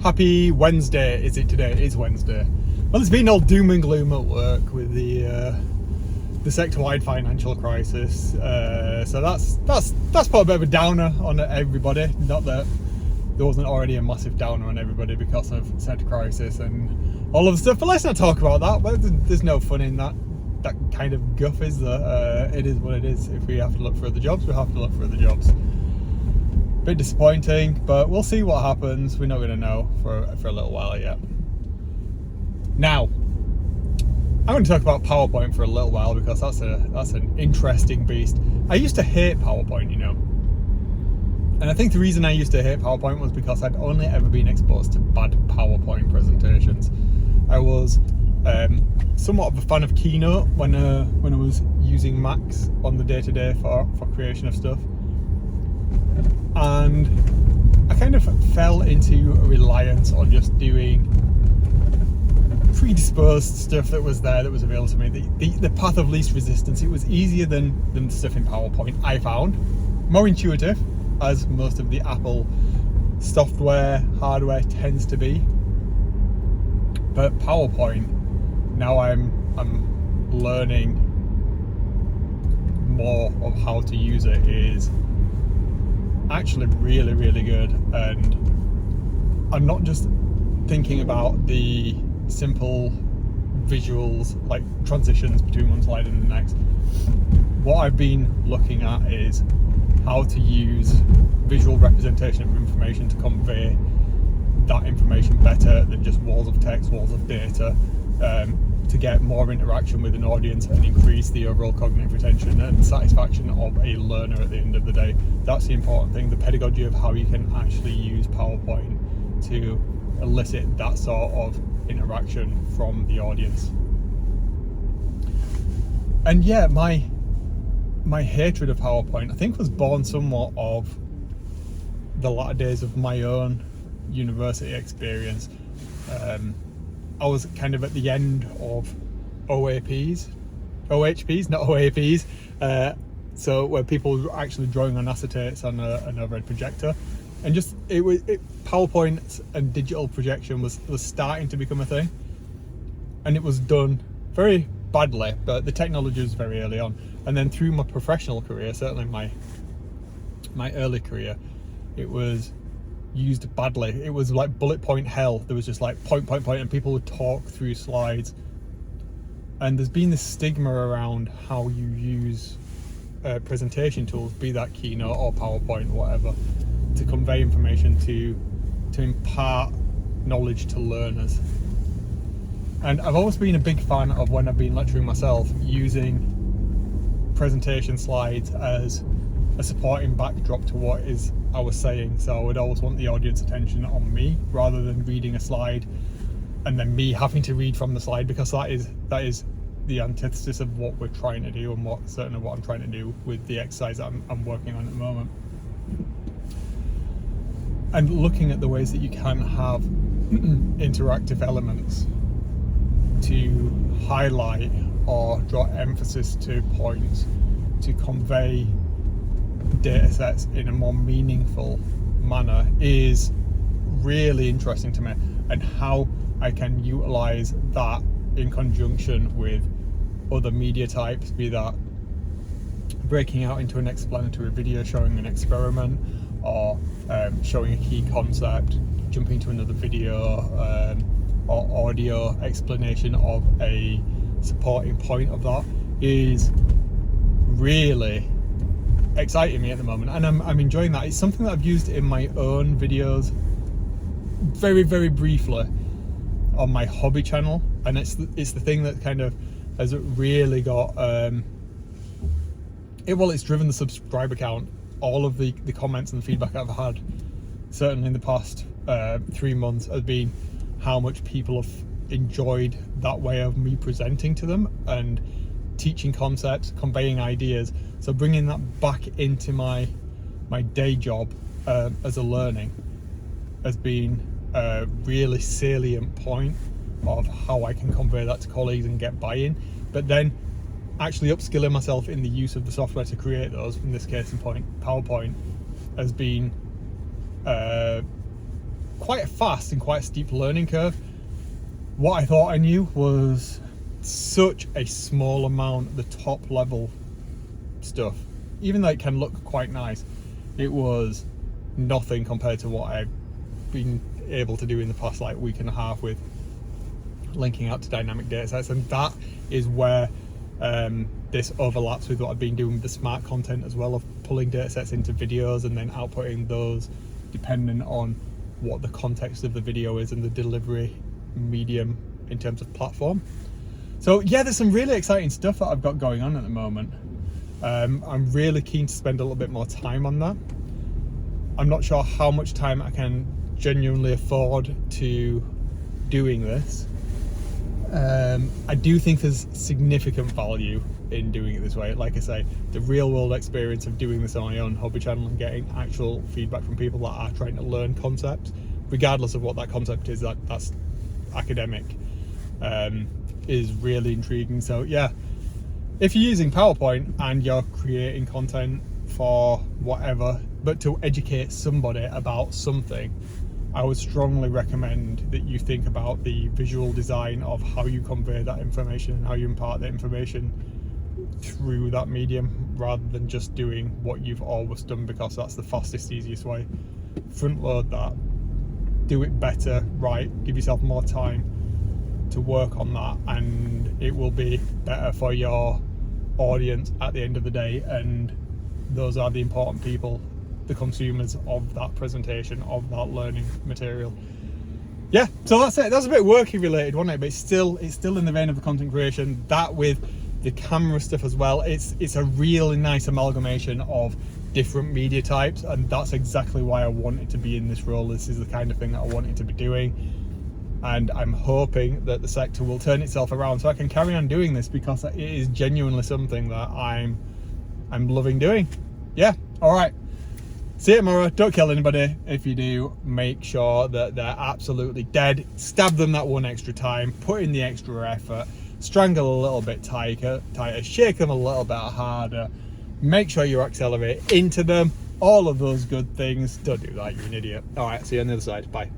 Happy Wednesday, is it today? It is Wednesday. Well, it's been all doom and gloom at work with the sector-wide financial crisis. So that's put a bit of a downer on everybody. Not that there wasn't already a massive downer on everybody because of sector crisis and all of the stuff. But let's not talk about that. Well, there's no fun in that kind of guff, is there? It is what it is. If we have to look for other jobs, we have to look for other jobs. Bit disappointing, but we'll see what happens. We're not going to know for a little while yet. Now, I'm going to talk about PowerPoint for a little while because that's an interesting beast. I used to hate PowerPoint, and I think the reason I used to hate PowerPoint was because I'd only ever been exposed to bad PowerPoint presentations. I was somewhat of a fan of Keynote when I was using Macs on the day-to-day for creation of stuff. And I kind of fell into a reliance on just doing predisposed stuff that was there, that was available to me. The path of least resistance. It was easier than the stuff in PowerPoint, I found. More intuitive, as most of the Apple software, hardware tends to be. But PowerPoint, now I'm learning more of how to use it, is actually really, really good. And I'm not just thinking about the simple visuals like transitions between one slide and the next. What I've been looking at is how to use visual representation of information to convey that information better than just walls of text, walls of data, to get more interaction with an audience and increase the overall cognitive retention and satisfaction of a learner at the end of the day. That's the important thing, the pedagogy of how you can actually use PowerPoint to elicit that sort of interaction from the audience. And yeah, my hatred of PowerPoint, I think, was born somewhat of the latter days of my own university experience. I was kind of at the end of OHPs, not OAPs, so where people were actually drawing on acetates on an overhead projector, and just PowerPoint and digital projection was starting to become a thing, and it was done very badly, but the technology was very early on. And then through my professional career, certainly my early career, it was used badly. It was like bullet point hell. There was just like point, and people would talk through slides. And there's been this stigma around how you use presentation tools, be that Keynote or PowerPoint, whatever, to convey information, to impart knowledge to learners. And I've always been a big fan of, when I've been lecturing myself, using presentation slides as a supporting backdrop to what is I was saying. So I would always want the audience attention on me rather than reading a slide and then me having to read from the slide, because that is the antithesis of what we're trying to do, and what I'm trying to do with the exercise that I'm working on at the moment. And looking at the ways that you can have interactive elements to highlight or draw emphasis to points, to convey data sets in a more meaningful manner, is really interesting to me, and how I can utilize that in conjunction with other media types, be that breaking out into an explanatory video showing an experiment, or showing a key concept, jumping to another video, or audio explanation of a supporting point of that, is really exciting me at the moment, and I'm enjoying that. It's something that I've used in my own videos very, very briefly on my hobby channel, and it's the thing that kind of has really got it's driven the subscriber count. All of the comments and the feedback I've had, certainly in the past 3 months, has been how much people have enjoyed that way of me presenting to them and teaching concepts, conveying ideas. So bringing that back into my day job as a learning has been a really salient point of how I can convey that to colleagues and get buy-in. But then actually upskilling myself in the use of the software to create those, in this case in PowerPoint, has been quite fast and quite a steep learning curve. What I thought I knew was such a small amount of the top level stuff. Even though it can look quite nice, it was nothing compared to what I've been able to do in the past like week and a half with linking out to dynamic data sets. And that is where this overlaps with what I've been doing with the smart content as well, of pulling data sets into videos and then outputting those depending on what the context of the video is and the delivery medium in terms of platform. So yeah, there's some really exciting stuff that I've got going on at the moment. I'm really keen to spend a little bit more time on that. I'm not sure how much time I can genuinely afford to doing this. I do think there's significant value in doing it this way. Like I say, the real world experience of doing this on my own hobby channel and getting actual feedback from people that are trying to learn concepts, regardless of what that concept is, that's academic, is really intriguing. So yeah, if you're using PowerPoint and you're creating content for whatever, but to educate somebody about something, I would strongly recommend that you think about the visual design of how you convey that information and how you impart that information through that medium, rather than just doing what you've always done, because that's the fastest, easiest way. Front load that, do it better, right, give yourself more time to work on that, and it will be better for your audience at the end of the day. And those are the important people, the consumers of that presentation, of that learning material. Yeah, so that's it. That's a bit working related, wasn't it? But it's still in the vein of the content creation. That with the camera stuff as well, it's a really nice amalgamation of different media types, and that's exactly why I wanted to be in this role. This is the kind of thing that I wanted to be doing, and I'm hoping that the sector will turn itself around so I can carry on doing this, because it is genuinely something that I'm loving doing. Yeah, all right. See you tomorrow. Don't kill anybody. If you do, make sure that they're absolutely dead. Stab them that one extra time. Put in the extra effort. Strangle a little bit tighter. Shake them a little bit harder. Make sure you accelerate into them. All of those good things. Don't do that, you're an idiot. All right, see you on the other side. Bye.